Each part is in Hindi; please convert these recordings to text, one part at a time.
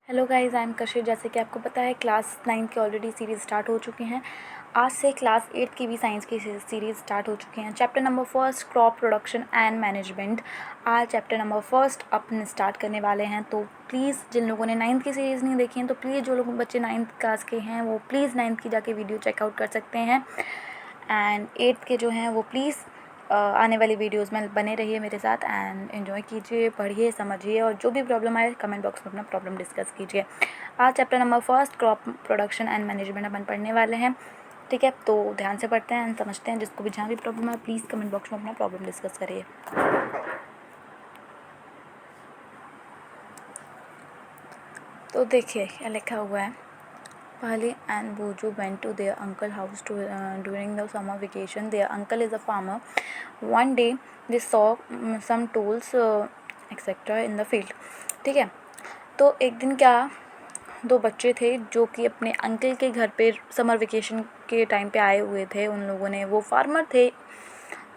हेलो गाइस, आई एम कशिश। जैसे कि आपको पता है क्लास 9 की ऑलरेडी सीरीज़ स्टार्ट हो चुकी हैं। आज से क्लास 8 की भी साइंस की सीरीज़ स्टार्ट हो चुकी हैं। Chapter number first, crop production and management. आज चैप्टर नंबर फर्स्ट अपन स्टार्ट करने वाले हैं। तो प्लीज़ जिन लोगों ने 9th की सीरीज़ नहीं देखी हैं, तो प्लीज़ जो लोग बच्चे 9th क्लास के हैं वो प्लीज़ 9th की जाके वीडियो चेकआउट कर सकते हैं। एंड 8th के जो हैं वो प्लीज़ आने वाली वीडियोस में बने रहिए मेरे साथ एंड एंजॉय कीजिए, पढ़िए, समझिए और जो भी प्रॉब्लम आए कमेंट बॉक्स में अपना प्रॉब्लम डिस्कस कीजिए। आज chapter number first, crop production and management अपन पढ़ने वाले हैं। ठीक है, तो ध्यान से पढ़ते हैं एंड समझते हैं। जिसको भी जहाँ भी प्रॉब्लम है प्लीज़ कमेंट बॉक्स में अपना प्रॉब्लम डिस्कस करिए। तो देखिए क्या लिखा हुआ है। Pali and Bojo went to their uncle's house during the summer vacation. Their uncle is a farmer. One day they saw some tools etc. in the field. ठीक है, तो एक दिन क्या, दो बच्चे थे जो कि अपने अंकल के घर पे समर वेकेशन के टाइम पे आए हुए थे। उन लोगों ने, वो फार्मर थे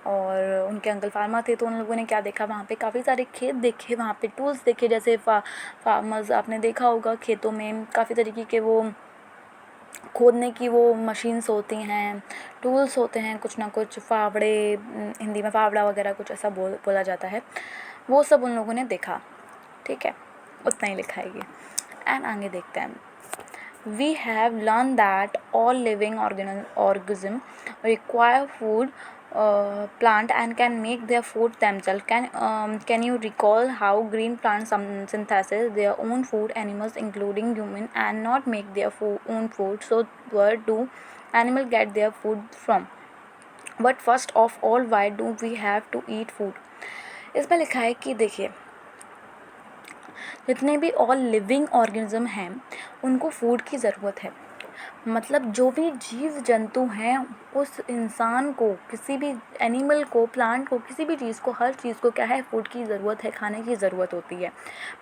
और उनके अंकल फार्मर थे, तो उन लोगों ने क्या देखा, वहाँ पे काफ़ी सारे खेत देखे, वहाँ पे टूल्स देखे। जैसे फार्मर्स, आपने देखा होगा खेतों में काफ़ी तरीके के वो खोदने की वो मशीन्स होती हैं, टूल्स होते हैं, कुछ ना कुछ फावड़े, हिंदी में फावड़ा वगैरह कुछ ऐसा बोला जाता है। वो सब उन लोगों ने देखा। ठीक है, उतना ही लिखा है ये। एंड आगे देखते हैं। We have learned that all living organism require food, plant and can make their food themselves. Can you recall how green plants synthesize their own food, animals including human, and not make their own food? So where do animals get their food from? But first of all, why do we have to eat food? इसमें लिखा है कि देखिए, जितने भी ऑल लिविंग ऑर्गेनिज्म हैं उनको फूड की ज़रूरत है। मतलब जो भी जीव जंतु हैं, उस इंसान को, किसी भी एनिमल को, प्लांट को, किसी भी चीज़ को, हर चीज़ को क्या है, फूड की ज़रूरत है, खाने की ज़रूरत होती है।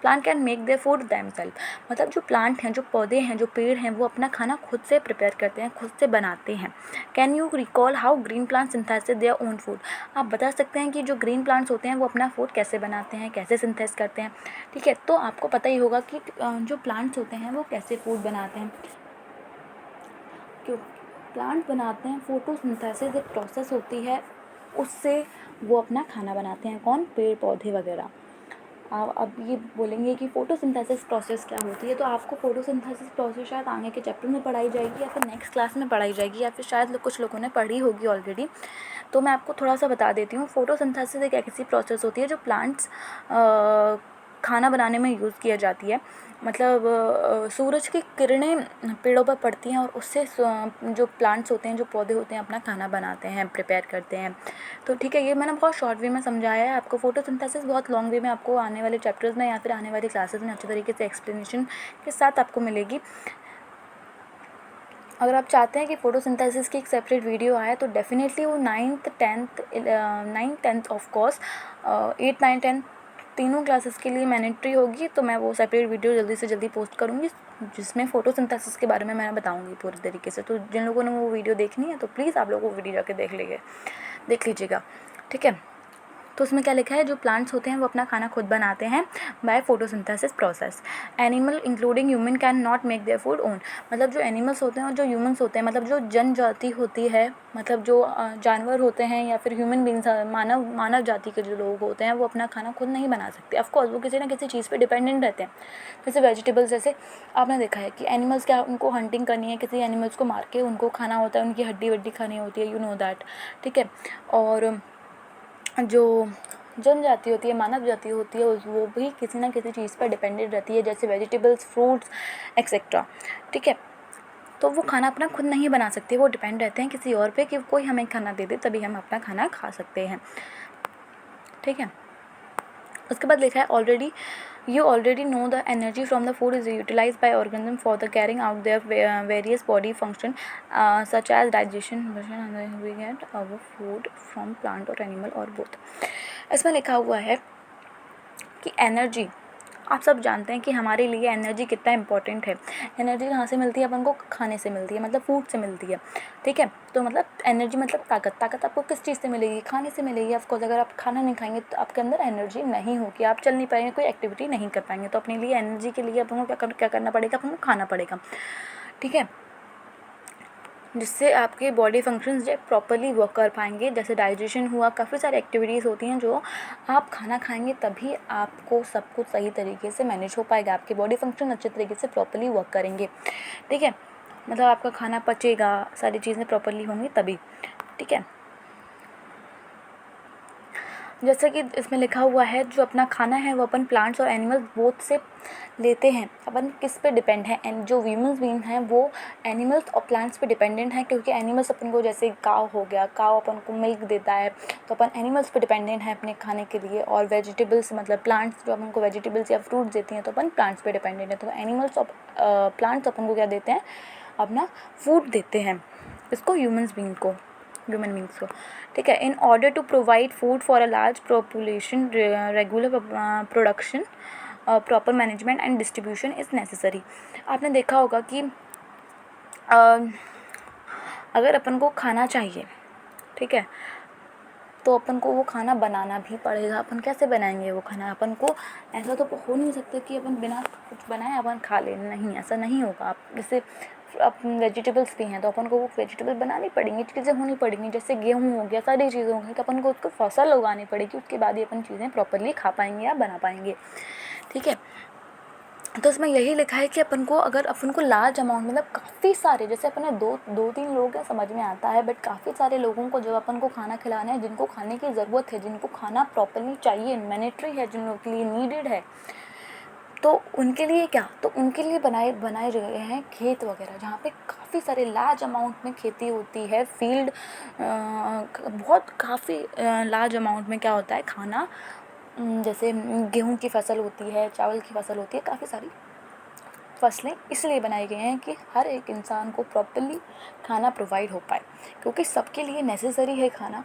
Plant can make their food themselves. मतलब जो प्लांट हैं, जो पौधे हैं, जो पेड़ हैं, वो अपना खाना खुद से प्रिपेयर करते हैं, खुद से बनाते हैं। Can you recall how green plant synthesize their own food? आप बता सकते हैं कि जो ग्रीन प्लांट्स होते हैं वो अपना फूड कैसे बनाते हैं, कैसे सिंथेसाइज करते हैं? ठीक है, तो आपको पता ही होगा कि जो प्लांट्स होते हैं वो कैसे फूड बनाते हैं। क्यों प्लांट बनाते हैं, फोटोसिंथेसिस एक प्रोसेस होती है, उससे वो अपना खाना बनाते हैं। कौन? पेड़ पौधे वगैरह। आप अब ये बोलेंगे कि फोटोसिंथेसिस प्रोसेस क्या होती है, तो आपको फोटोसिंथेसिस प्रोसेस शायद आगे के चैप्टर में पढ़ाई जाएगी या फिर नेक्स्ट क्लास में पढ़ाई जाएगी, या फिर शायद कुछ लोगों ने पढ़ी होगी ऑलरेडी। तो मैं आपको थोड़ा सा बता देती हूँ। फोटोसिंथेसिस एक ऐसी प्रोसेस होती है जो प्लांट्स खाना बनाने में यूज़ किया जाती है। मतलब सूरज की किरणें पेड़ों पर पड़ती हैं और उससे जो प्लांट्स होते हैं, जो पौधे होते हैं, अपना खाना बनाते हैं, प्रिपेयर करते हैं। तो ठीक है, ये मैंने बहुत शॉर्ट वे में समझाया है आपको। फोटोसिंथेसिस बहुत लॉन्ग वे में आपको आने वाले चैप्टर्स में या फिर आने वाली क्लासेस में अच्छे तरीके से एक्सप्लेनेशन के साथ आपको मिलेगी। अगर आप चाहते हैं कि फोटोसिंथेसिस की एक सेपरेट वीडियो आए तो डेफिनेटली वो 9th 10th ऑफ कोर्स 8 9 10 तीनों क्लासेस के लिए मैंडेटरी होगी। तो मैं वो सेपरेट वीडियो जल्दी से जल्दी पोस्ट करूँगी जिसमें फ़ोटोसिंथेसिस के बारे में मैं बताऊँगी पूरी तरीके से। तो जिन लोगों ने वो वीडियो देखनी है तो प्लीज़ आप लोग वो वीडियो जाके देख लीजिएगा। ठीक है, तो उसमें क्या लिखा है, जो प्लांट्स होते हैं वो अपना खाना खुद बनाते हैं by photosynthesis process. Animal including human can not make their food own. मतलब जो एनिमल्स होते हैं और जो ह्यूमन्स होते हैं, मतलब जो जनजाति होती है, मतलब जो जानवर होते हैं या फिर ह्यूमन बींग्स, मानव जाति के जो लोग होते हैं, वो अपना खाना खुद नहीं बना सकते। ऑफकोर्स वो किसी ना किसी चीज़ पे डिपेंडेंट रहते हैं। जैसे वेजिटेबल्स, जैसे आपने देखा है कि एनिमल्स क्या, उनको हंटिंग करनी है, किसी एनिमल्स को मार के उनको खाना होता है, उनकी हड्डी वड्डी खानी होती है, यू नो दैट। ठीक है, और जो जनजाति होती है, मानव जाति होती है, वो भी किसी ना किसी चीज़ पर डिपेंडेंट रहती है, जैसे वेजिटेबल्स, फ्रूट्स एक्सेट्रा। ठीक है, तो वो खाना अपना खुद नहीं बना सकते, वो डिपेंड रहते हैं किसी और पे कि कोई हमें खाना दे दे तभी हम अपना खाना खा सकते हैं। ठीक है, उसके बाद लिखा है you already know the energy from the food is utilized by organism for the carrying out their various body function such as digestion, and we get our food from plant or animal or both। इसमें लिखा हुआ है कि एनर्जी आप सब जानते हैं कि हमारे लिए एनर्जी कितना इंपॉर्टेंट है। एनर्जी कहाँ से मिलती है? अपन को खाने से मिलती है, मतलब फूड से मिलती है, ठीक है। तो मतलब एनर्जी मतलब ताकत आपको किस चीज़ से मिलेगी? खाने से मिलेगी। ऑफकोर्स अगर आप खाना नहीं खाएंगे तो आपके अंदर एनर्जी नहीं होगी, आप चल नहीं पाएंगे, कोई एक्टिविटी नहीं कर पाएंगे। तो अपने लिए एनर्जी के लिए अपन को क्या करना पड़ेगा? अपन को खाना पड़ेगा, ठीक है, जिससे आपके बॉडी फंक्शंस जो प्रॉपरली वर्क कर पाएंगे। जैसे डाइजेशन हुआ, काफ़ी सारी एक्टिविटीज़ होती हैं जो आप खाना खाएंगे तभी आपको सब कुछ सही तरीके से मैनेज हो पाएगा, आपके बॉडी फंक्शन अच्छे तरीके से प्रॉपरली वर्क करेंगे, ठीक है। मतलब आपका खाना पचेगा, सारी चीज़ें प्रॉपरली होंगी तभी, ठीक है। जैसा कि इसमें लिखा हुआ है, जो अपना खाना है वो अपन प्लांट्स और एनिमल्स बोथ से लेते हैं। अपन किस पे डिपेंड है? एंड जो ह्यूमन्स बीइंग हैं वो एनिमल्स और प्लांट्स पे डिपेंडेंट हैं, क्योंकि एनिमल्स अपन को, जैसे काव हो गया, काव अपन को मिल्क देता है, तो अपन एनिमल्स पे डिपेंडेंट है अपने खाने के लिए। और वेजिटेबल्स मतलब प्लांट्स जो अपन को वेजिटेबल्स या फ्रूट्स देती हैं तो अपन प्लांट्स पे डिपेंडेंट है। तो एनिमल्स और प्लांट्स अपन को क्या देते हैं? अपना फूड देते हैं, इसको ह्यूमन बींग्स को, ठीक है। In order to provide food for a large population, regular production, proper management and distribution is necessary. आपने देखा होगा कि अगर अपन को खाना चाहिए, ठीक है, तो अपन को वो खाना बनाना भी पड़ेगा। अपन कैसे बनाएंगे वो खाना? अपन को ऐसा तो हो नहीं सकता कि अपन बिना कुछ बनाए अपन खा लें, नहीं, ऐसा नहीं होगा। आप जैसे अपन वेजिटेबल्स भी हैं तो अपन को वो वेजिटेबल बनानी पड़ेंगी, चीज़ें होनी पड़ेंगी, जैसे गेहूँ हो गया, सारी चीज़ें होंगी, तो अपन को उसको फसल उगानी पड़ेगी, उसके बाद ही अपन चीज़ें प्रॉपरली खा पाएंगे या बना पाएंगे, ठीक है। तो इसमें यही लिखा है कि अपन को, अगर अपन को लार्ज अमाउंट, मतलब काफ़ी सारे, जैसे अपने दो तीन लोग हैं समझ में आता है, बट काफ़ी सारे लोगों को जब अपन को खाना खिलाना है, जिनको खाने की ज़रूरत है, जिनको खाना प्रॉपरली चाहिए, मैंडेटरी है, जिन लोगों के लिए नीडेड है, तो उनके लिए क्या, तो उनके लिए बनाए गए हैं खेत वगैरह, जहाँ पे काफ़ी सारे लार्ज अमाउंट में खेती होती है, फील्ड बहुत काफ़ी लार्ज अमाउंट में क्या होता है खाना, जैसे गेहूं की फसल होती है, चावल की फसल होती है, काफ़ी सारी फसलें इसलिए बनाई गई हैं कि हर एक इंसान को प्रॉपरली खाना प्रोवाइड हो पाए, क्योंकि सबके लिए नेसेसरी है खाना,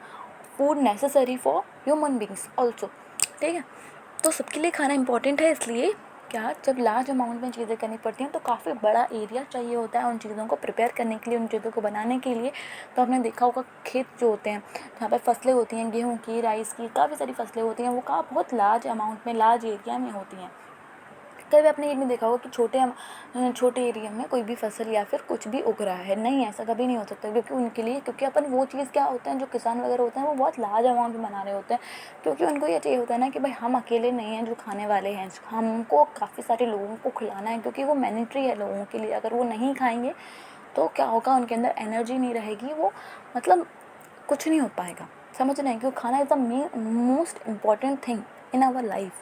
food necessary for human beings also, ठीक है। तो सबके लिए खाना इंपॉर्टेंट है, इसलिए क्या, जब लार्ज अमाउंट में चीज़ें करनी पड़ती हैं तो काफ़ी बड़ा एरिया चाहिए होता है उन चीज़ों को प्रिपेयर करने के लिए, उन चीज़ों को बनाने के लिए। तो आपने देखा होगा खेत जो होते हैं, जहाँ पर फसलें होती हैं, गेहूँ की, राइस की, काफ़ी सारी फसलें होती हैं, वो बहुत लार्ज अमाउंट में, लार्ज एरिया में होती हैं। कभी आपने ये नहीं देखा होगा कि छोटे एरिया में कोई भी फसल या फिर कुछ भी उग रहा है, नहीं, ऐसा कभी नहीं हो सकता, क्योंकि उनके लिए, क्योंकि अपन वो चीज़ क्या होता है, जो किसान वगैरह होते हैं वो बहुत लार्ज अमाउंट में बना रहे होते हैं, क्योंकि उनको ये चाहिए होता है ना कि भाई हम अकेले नहीं हैं जो खाने वाले हैं, हमको काफ़ी सारे लोगों को खिलाना है, क्योंकि वो मैंडेटरी है लोगों के लिए। अगर वो नहीं खाएंगे तो क्या होगा, उनके अंदर एनर्जी नहीं रहेगी, वो मतलब कुछ नहीं हो पाएगा, समझ रहे हैं? क्योंकि खाना is the most important thing in our life.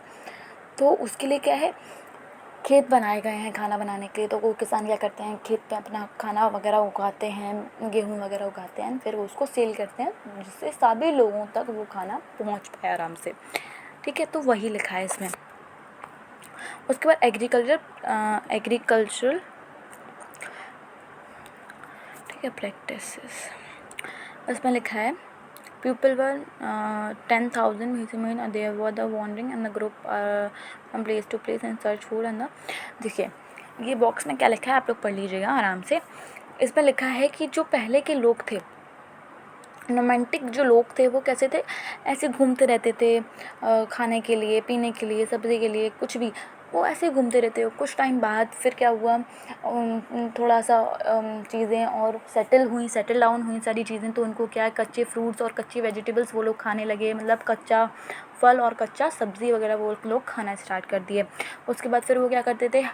तो उसके लिए क्या है, खेत बनाए गए हैं खाना बनाने के लिए, तो वो किसान क्या करते हैं, खेत पे अपना खाना वगैरह उगाते हैं, गेहूँ वगैरह उगाते हैं, फिर उसको सेल करते हैं, जिससे सभी लोगों तक वो खाना पहुंच पाए आराम से, ठीक है। तो वही लिखा है इसमें। उसके बाद एग्रीकल्चरल, ठीक है, प्रैक्टिसेस, इसमें लिखा है people were 10,000 mean they were the wandering and the group from place to place and search food and the, देखिए ये बॉक्स में क्या लिखा है आप लोग पढ़ लीजिएगा आराम से। इसमें लिखा है कि जो पहले के लोग थे, रोमांटिक जो लोग थे, वो कैसे थे, ऐसे घूमते रहते थे खाने के लिए, पीने के लिए, सब्ज़ी के लिए, कुछ भी, वो ऐसे ही घूमते रहते हो। कुछ टाइम बाद फिर क्या हुआ, थोड़ा सा चीज़ें और सेटल डाउन हुई सारी चीज़ें, तो उनको क्या है, कच्चे फ्रूट्स और कच्ची वेजिटेबल्स वो लोग खाने लगे, मतलब कच्चा फल और कच्चा सब्ज़ी वगैरह वो लोग खाना स्टार्ट कर दिए। उसके बाद फिर वो क्या करते थे,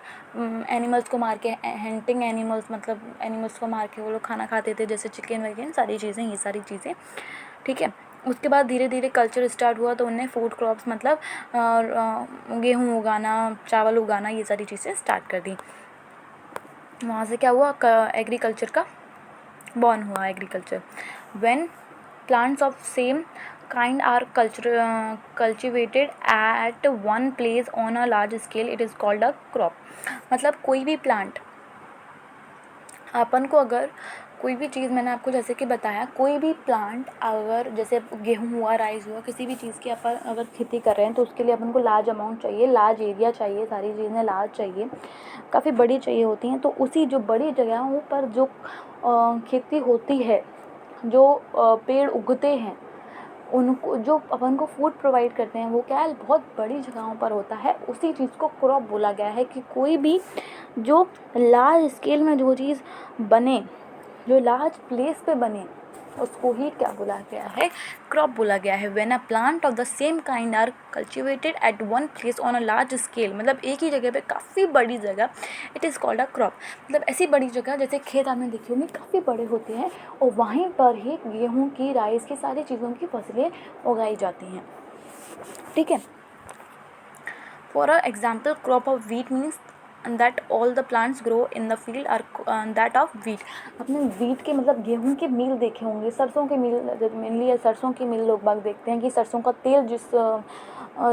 एनिमल्स को मार के, हंटिंग एनिमल्स, मतलब एनिमल्स को मार के वो लोग खाना खाते थे, जैसे चिकन वगैरह, सारी चीज़ें, ये सारी चीज़ें, ठीक है। उसके बाद धीरे धीरे कल्चर स्टार्ट हुआ, तो उनने फूड क्रॉप्स, मतलब गेहूँ उगाना, चावल उगाना, ये सारी चीज़ें स्टार्ट कर दी। वहाँ से क्या हुआ, एग्रीकल्चर का बॉर्न हुआ, agriculture. When plants of same kind are cultivated at one place on a large scale, it is called a crop. मतलब कोई भी प्लांट, अपन को अगर कोई भी चीज़ मैंने आपको जैसे कि बताया, कोई भी प्लांट अगर जैसे गेहूँ हुआ, राइस हुआ, किसी भी चीज़ की अपन अगर खेती कर रहे हैं तो उसके लिए अपन को लार्ज अमाउंट चाहिए, लार्ज एरिया चाहिए, सारी चीज़ें लार्ज चाहिए, काफ़ी बड़ी चाहिए होती हैं। तो उसी जो बड़ी जगहों पर जो खेती होती है, जो पेड़ उगते हैं, उनको जो अपन को फूड प्रोवाइड करते हैं, वो क्या है, बहुत बड़ी जगहों पर होता है। उसी चीज़ को क्रॉप बोला गया है कि कोई भी जो लार्ज स्केल में जो चीज़ बने, जो लार्ज प्लेस पे बने, उसको ही क्या बोला गया है, क्रॉप बोला गया है। When a plant of the same kind are cultivated at one place on a large scale, मतलब एक ही जगह पे काफ़ी बड़ी जगह, it is called a crop. मतलब ऐसी बड़ी जगह जैसे खेत आपने देखी होंगी काफ़ी बड़े होते हैं और वहीं पर ही गेहूँ की, राइस की, सारी चीज़ों की फसलें उगाई जाती हैं। ठीक है। For a example, crop of wheat means that all the plants grow in the field are that of wheat। आपने wheat के मतलब गेहूं के मील देखे होंगे, सरसों के मील, मेनली सरसों के मील लोग बाग देखते हैं कि सरसों का तेल जिस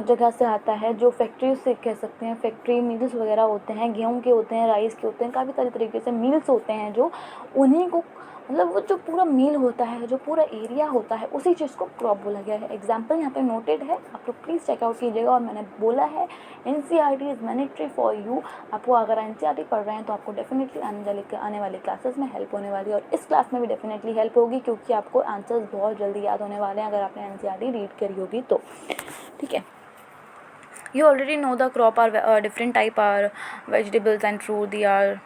जगह से आता है, जो फैक्ट्री से कह सकते हैं, फैक्ट्री मिल्स वगैरह होते हैं, गेहूं के होते हैं, राइस के होते हैं, काफ़ी सारे तरीके से मिल्स होते हैं, जो उन्हीं को मतलब वो जो पूरा मील होता है, जो पूरा एरिया होता है, उसी चीज़ को क्रॉप बोला गया है। एग्जाम्पल यहाँ पे नोटेड है, आप लोग प्लीज़ चेकआउट कीजिएगा। और मैंने बोला है NCERT is mandatory for you. आपको अगर NCERT पढ़ रहे हैं तो आपको डेफिनेटली आने वाले क्लासेस में हेल्प होने वाली है, और इस क्लास में भी डेफिनेटली हेल्प होगी, क्योंकि आपको आंसर्स बहुत जल्दी याद होने वाले हैं अगर आपने NCERT रीड करी होगी तो। ठीक है। You already know the crop are different type are vegetables and fruit, they are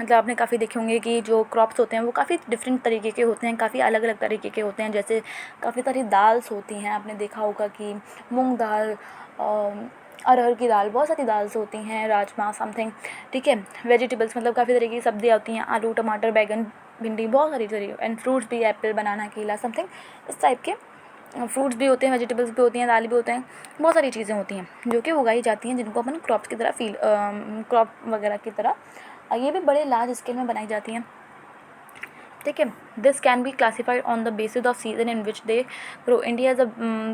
मतलब आपने काफ़ी देखे होंगे कि जो क्रॉप्स होते हैं वो काफ़ी डिफरेंट तरीके के होते हैं, काफ़ी अलग अलग तरीके के होते हैं। जैसे काफ़ी सारी दाल्स होती हैं, आपने देखा होगा कि मूंग दाल, अरहर की दाल, बहुत सारी दाल्स होती हैं, राजमा समथिंग। ठीक है। वेजिटेबल्स मतलब काफ़ी तरीके की सब्ज़ी होती हैं, आलू, टमाटर, बैगन, भिंडी, बहुत सारी तरीके। एंड फ्रूट्स भी, एप्पल, बनाना, केला, समथिंग इस टाइप के फ्रूट्स भी होते हैं, वेजिटेबल्स भी होती हैं, दाल भी होते हैं, बहुत सारी चीज़ें होती हैं जो कि उगाई जाती हैं, जिनको अपन क्रॉप्स की तरह क्रॉप वगैरह की तरह ये भी बड़े लार्ज स्केल में बनाई जाती हैं। ठीक है। This can be classified on the basis of season in which they grow. India is a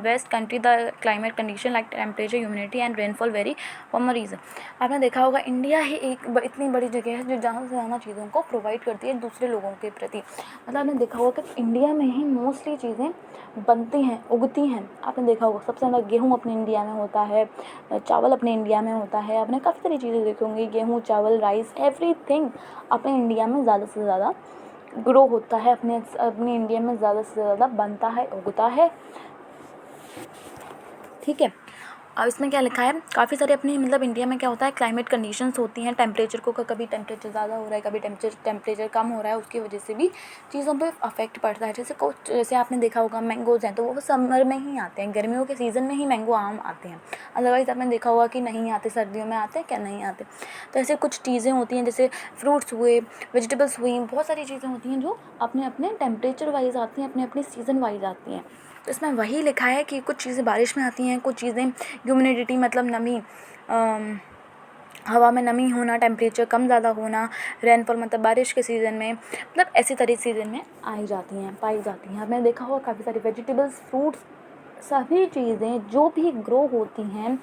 vast country, the climate condition like temperature, humidity and rainfall vary for a reason. आपने देखा होगा इंडिया ही एक इतनी बड़ी जगह है जो ज़्यादा से ज़्यादा चीज़ों को प्रोवाइड करती है दूसरे लोगों के प्रति। मतलब आपने देखा होगा कि इंडिया में ही मोस्टली चीज़ें बनती हैं, उगती हैं। आपने देखा होगा सबसे ज़्यादा गेहूँ अपने इंडिया में होता है, चावल अपने इंडिया में होता है। आपने काफ़ी सारी चीज़ें देखी होंगी, गेहूँ, चावल, राइस, एवरीथिंग अपने इंडिया में ज़्यादा से ज़्यादा ग्रो होता है, अपने इंडिया में ज़्यादा से ज़्यादा बनता है, उगता है। ठीक है। अब इसमें क्या लिखा है, काफ़ी सारे अपने मतलब इंडिया में क्या होता है, क्लाइमेट कंडीशंस होती हैं, टेम्परेचर को कभी टेम्परेचर ज़्यादा हो रहा है, कभी टेम्परेचर कम हो रहा है, उसकी वजह से भी चीज़ों पे अफेक्ट पड़ता है। जैसे आपने देखा होगा मैंगोज़ हैं तो वो समर में ही आते हैं, गर्मियों के सीज़न में ही मैंगो आम आते हैं, अदरवाइज़ आपने देखा होगा कि नहीं आते, सर्दियों में आते हैं क्या, नहीं आते। तो ऐसे कुछ चीज़ें होती हैं, जैसे फ्रूट्स हुए, वेजिटेबल्स हुई, बहुत सारी चीज़ें होती हैं जो अपने अपने टेम्परेचर वाइज आती हैं, अपने अपने सीज़न वाइज आती हैं। तो इसमें वही लिखा है कि कुछ चीज़ें बारिश में आती हैं, कुछ चीज़ें ह्यूमिडिटी मतलब नमी, हवा में नमी होना, टेम्परेचर कम ज़्यादा होना, रेनफॉल मतलब बारिश के सीज़न में, मतलब ऐसी तरह सीज़न में आई जाती हैं, पाई जाती हैं। आपने देखा होगा काफ़ी सारी वेजिटेबल्स, फ्रूट्स, सभी चीज़ें जो भी ग्रो होती हैं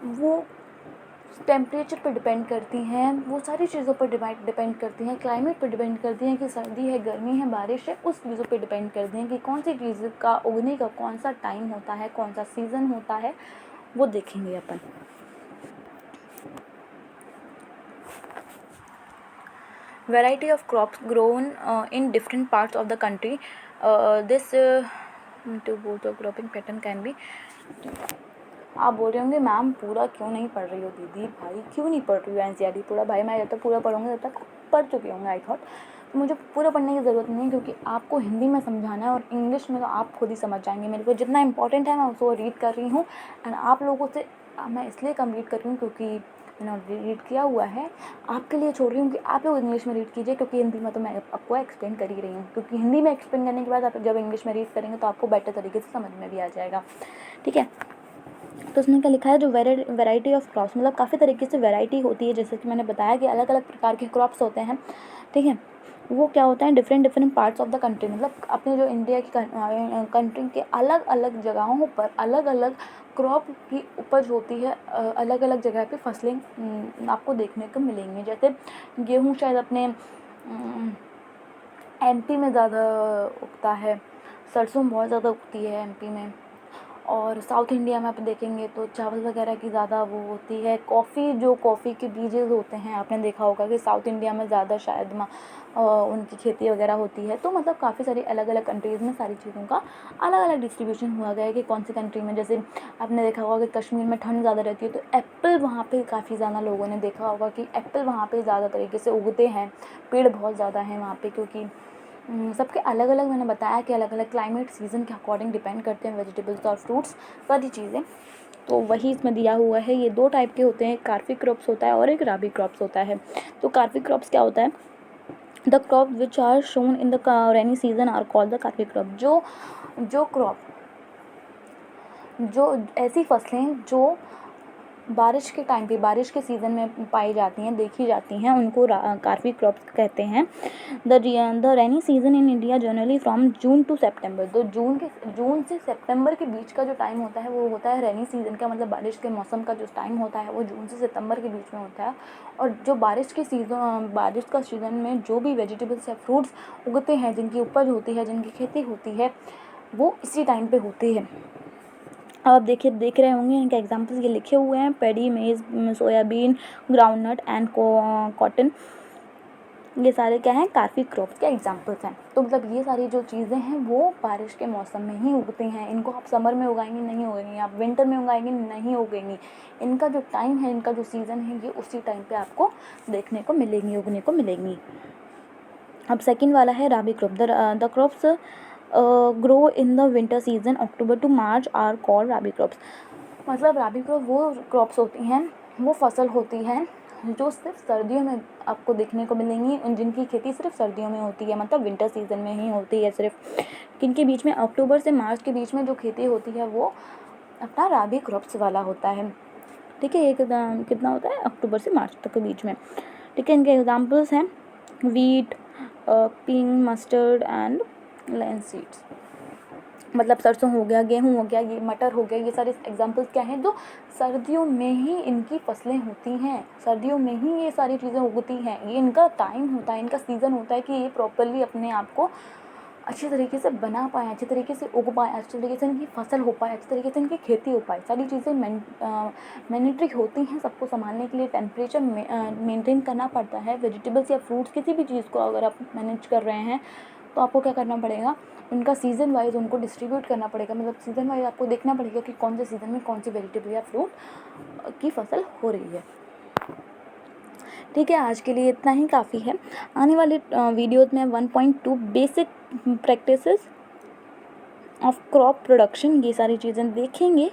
वो टेम्परेचर पर डिपेंड करती हैं, वो सारी चीज़ों पर डिपेंड करती हैं, क्लाइमेट पर डिपेंड करती हैं कि सर्दी है, गर्मी है, बारिश है, उस चीज़ों पर डिपेंड करती हैं कि कौन सी चीज़ का उगने का कौन सा टाइम होता है, कौन सा सीज़न होता है, वो देखेंगे अपन। Variety of crops grown in different parts of the country. This to both the cropping pattern can be। आप बोल रहे होंगे मैम पूरा क्यों नहीं पढ़ रही हो दीदी, भाई क्यों नहीं पढ़ रही हो NCERT पूरा? भाई मैं जब तक पूरा पढ़ूंगी तब तक पढ़ चुके होंगे आई थॉट। तो मुझे पूरा पढ़ने की ज़रूरत नहीं है, क्योंकि आपको हिंदी में समझाना है और इंग्लिश में तो आप खुद ही समझ जाएंगे। मेरे को जितना इंपॉर्टेंट है मैं उसको रीड कर रही हूँ, एंड आप लोगों से मैं इसलिए कम रीड कर रही हूँ क्योंकि मैंने रीड किया हुआ है, आपके लिए छोड़ रही हूँ कि आप लोग इंग्लिश में रीड कीजिए, क्योंकि हिंदी में तो मैं आपको एक्सप्लेन कर ही रही हूँ, क्योंकि हिंदी में एक्सप्लेन करने के बाद आप जब इंग्लिश में रीड करेंगे तो आपको बेटर तरीके से समझ में भी आ जाएगा। ठीक है। तो उसमें क्या लिखा है, जो वैरायटी ऑफ क्रॉप्स, मतलब काफ़ी तरीके से वैरायटी होती है, जैसे कि मैंने बताया कि अलग अलग प्रकार के क्रॉप्स होते हैं। ठीक है। वो क्या होता है, different parts of the country, मतलब अपने जो इंडिया की कंट्री के अलग अलग जगहों पर अलग अलग क्रॉप की उपज होती है, अलग अलग जगह पे फसलें आपको देखने को मिलेंगी। जैसे गेहूँ शायद अपने एमपी में ज़्यादा उगता है, सरसों बहुत ज़्यादा उगती है एमपी में। और साउथ इंडिया में आप देखेंगे तो चावल वगैरह की ज़्यादा वो होती है। कॉफ़ी के बीजेज़ होते हैं, आपने देखा होगा कि साउथ इंडिया में ज़्यादा शायद उनकी खेती वगैरह होती है। तो मतलब काफ़ी सारी अलग अलग कंट्रीज़ में सारी चीज़ों का अलग अलग डिस्ट्रीब्यूशन हुआ गया है कि कौन सी कंट्री में, जैसे आपने देखा होगा कि कश्मीर में ठंड ज़्यादा रहती है तो एप्पल वहाँ पे काफ़ी ज़्यादा लोगों ने देखा होगा कि एप्पल वहाँ पे ज़्यादा तरीके से उगते हैं, पेड़ बहुत ज़्यादा हैं वहाँ पे, क्योंकि सबके अलग अलग, मैंने बताया कि अलग अलग क्लाइमेट सीज़न के अकॉर्डिंग डिपेंड करते हैं वेजिटेबल्स और फ्रूट्स सारी चीज़ें। तो वही इसमें दिया हुआ है। ये 2 टाइप के होते हैं, एक कार्फी क्रॉप्स होता है और एक राबी क्रॉप्स होता है। तो कार्फी क्रॉप्स क्या होता है, the crop which are sown in the rainy season are called the kharif crop. जो ऐसी फसलें जो बारिश के टाइम पे, बारिश के सीज़न में पाई जाती हैं, देखी जाती हैं, उनको कार्फी क्रॉप्स कहते हैं। The rainy season in India generally from June to September. तो जून से सितंबर के बीच का जो टाइम होता है वो होता है रेनी सीज़न का, मतलब बारिश के मौसम का जो टाइम होता है वो जून से सितंबर के बीच में होता है। और जो बारिश का सीज़न में जो भी वेजिटेबल्स या फ्रूट्स उगते हैं, जिनकी उपज होती है, जिनकी खेती होती है, वो इसी टाइम पे होती है। अब आप देख रहे होंगे इनके एग्जांपल्स ये लिखे हुए हैं, पैडी, मेज़, सोयाबीन, ग्राउंडनट एंड कॉटन। ये सारे क्या हैं, कार्फी क्रॉप्स के एग्जांपल्स हैं। तो मतलब ये सारी जो चीज़ें हैं वो बारिश के मौसम में ही उगती हैं। इनको आप समर में उगाएंगे नहीं उगेंगी, आप विंटर में उगाएंगे नहीं उगेंगी। इनका जो टाइम है, इनका जो सीज़न है, ये उसी टाइम पे आपको देखने को मिलेंगी, उगने को मिलेंगी। अब सेकंड वाला है rabi crop. The crops grow in the winter season October to March are called rabi crops. मतलब राबी क्रॉप वो क्रॉप्स होती हैं, वो फसल होती है जो सिर्फ सर्दियों में आपको देखने को मिलेंगी, जिनकी खेती सिर्फ सर्दियों में होती है, मतलब विंटर सीजन में ही होती है सिर्फ। किनके बीच में, अक्टूबर से मार्च के बीच में जो खेती होती है वो अपना राबी क्रॉप्स वाला होता है। ठीक है, ये कितना होता है, अक्टूबर से मार्च तक के बीच में। ठीक है, इनके एग्जाम्पल्स हैं वीट, पिंक, मस्टर्ड एंड लैंसीड्स। मतलब सरसों हो गया, गेहूँ हो गया, ये मटर हो गया, ये सारे एग्जाम्पल्स क्या हैं, जो सर्दियों में ही इनकी फसलें होती हैं, सर्दियों में ही ये सारी चीज़ें उगती हैं। ये इनका टाइम होता है, इनका सीज़न होता है कि ये प्रॉपरली अपने आप को अच्छी तरीके से बना पाएँ, अच्छी तरीके से उग पाएँ, अच्छी तरीके से इनकी फसल हो पाए, अच्छी तरीके से इनकी खेती हो पाए। सारी चीज़ें मैंडेटरी होती हैं सबको संभालने के लिए। टेम्परेचर मेंटेन करना पड़ता है। वेजिटेबल्स या फ्रूट्स, किसी भी चीज़ को अगर आप मैनेज कर रहे हैं तो आपको क्या करना पड़ेगा, उनका सीज़न वाइज उनको डिस्ट्रीब्यूट करना पड़ेगा। मतलब सीज़न वाइज आपको देखना पड़ेगा कि कौन से सीज़न में कौन सी वेजिटेबल या फ्रूट की फसल हो रही है। ठीक है, आज के लिए इतना ही काफ़ी है। आने वाले वीडियोज़ में 1.2 basic practices of crop production, ये सारी चीज़ें देखेंगे।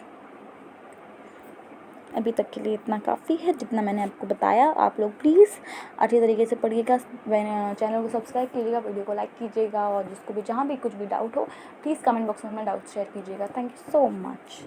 अभी तक के लिए इतना काफ़ी है, जितना मैंने आपको बताया। आप लोग प्लीज़ अच्छी तरीके से पढ़िएगा, चैनल को सब्सक्राइब कीजिएगा, वीडियो को लाइक कीजिएगा, और जिसको भी जहाँ भी कुछ भी डाउट हो प्लीज़ कमेंट बॉक्स में अपना डाउट शेयर कीजिएगा। Thank you so much.